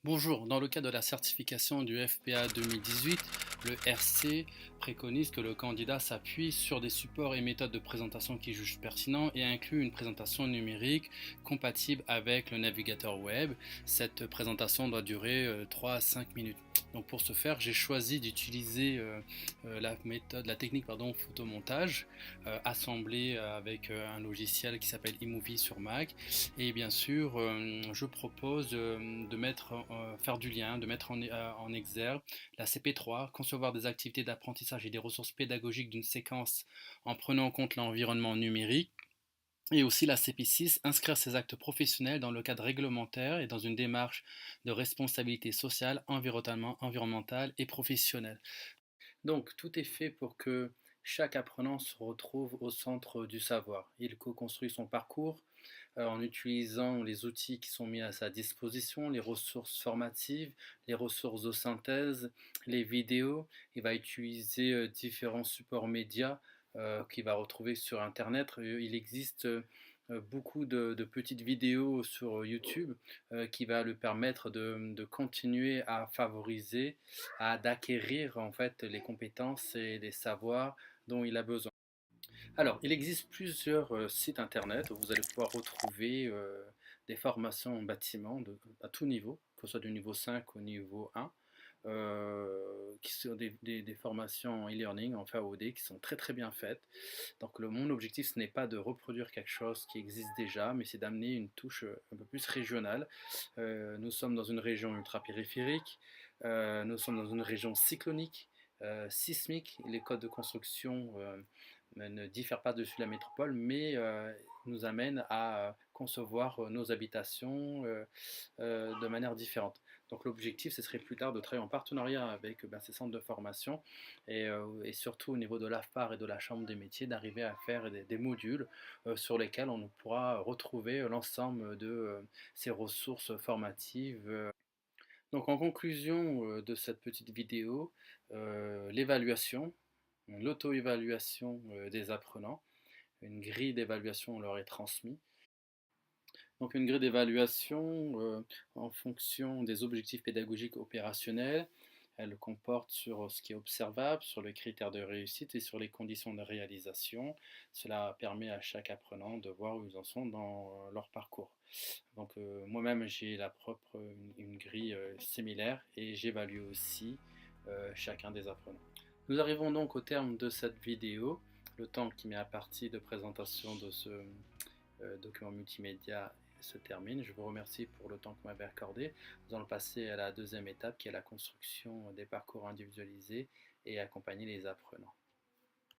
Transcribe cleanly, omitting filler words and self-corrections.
Bonjour, dans le cadre de la certification du FPA 2018, le RC préconise que le candidat s'appuie sur des supports et méthodes de présentation qu'il juge pertinents et inclut une présentation numérique compatible avec le navigateur web. Cette présentation doit durer 3 à 5 minutes. Donc pour ce faire, j'ai choisi d'utiliser la technique photomontage, assemblée avec un logiciel qui s'appelle eMovie sur Mac. Et bien sûr, je propose de faire du lien, de mettre en exergue la CP3, concevoir des activités d'apprentissage et des ressources pédagogiques d'une séquence en prenant en compte l'environnement numérique. Et aussi la CP6, inscrire ses actes professionnels dans le cadre réglementaire et dans une démarche de responsabilité sociale, environnementale et professionnelle. Donc tout est fait pour que chaque apprenant se retrouve au centre du savoir. Il co-construit son parcours en utilisant les outils qui sont mis à sa disposition, les ressources formatives, les ressources de synthèse, les vidéos. Il va utiliser différents supports médias qu'il va retrouver sur Internet. Il existe beaucoup de petites vidéos sur YouTube qui va lui permettre de continuer à favoriser, d'acquérir en fait les compétences et les savoirs dont il a besoin. Alors, il existe plusieurs sites internet où vous allez pouvoir retrouver des formations en bâtiment à tout niveau, que ce soit du niveau 5 au niveau 1, qui sont des formations en e-learning, en VOD, qui sont très très bien faites. Donc, mon objectif, ce n'est pas de reproduire quelque chose qui existe déjà, mais c'est d'amener une touche un peu plus régionale. Nous sommes dans une région ultra-périphérique, nous sommes dans une région cyclonique, sismique. Les codes de construction ne diffèrent pas dessus la métropole, mais nous amènent à concevoir nos habitations de manière différente. Donc l'objectif, ce serait plus tard de travailler en partenariat avec ces centres de formation et surtout au niveau de l'AFPAR et de la Chambre des métiers, d'arriver à faire des modules sur lesquels on pourra retrouver l'ensemble de ces ressources formatives. Donc en conclusion de cette petite vidéo, l'évaluation, l'auto-évaluation des apprenants, une grille d'évaluation leur est transmise. Donc une grille d'évaluation en fonction des objectifs pédagogiques opérationnels. Elle comporte sur ce qui est observable, sur les critères de réussite et sur les conditions de réalisation. Cela permet à chaque apprenant de voir où ils en sont dans leur parcours. Donc moi-même j'ai une grille similaire et j'évalue aussi chacun des apprenants. Nous arrivons donc au terme de cette vidéo. Le temps qui m'est imparti de présentation de ce document multimédia se termine. Je vous remercie pour le temps que vous m'avez accordé. Nous allons passer à la deuxième étape qui est la construction des parcours individualisés et accompagner les apprenants.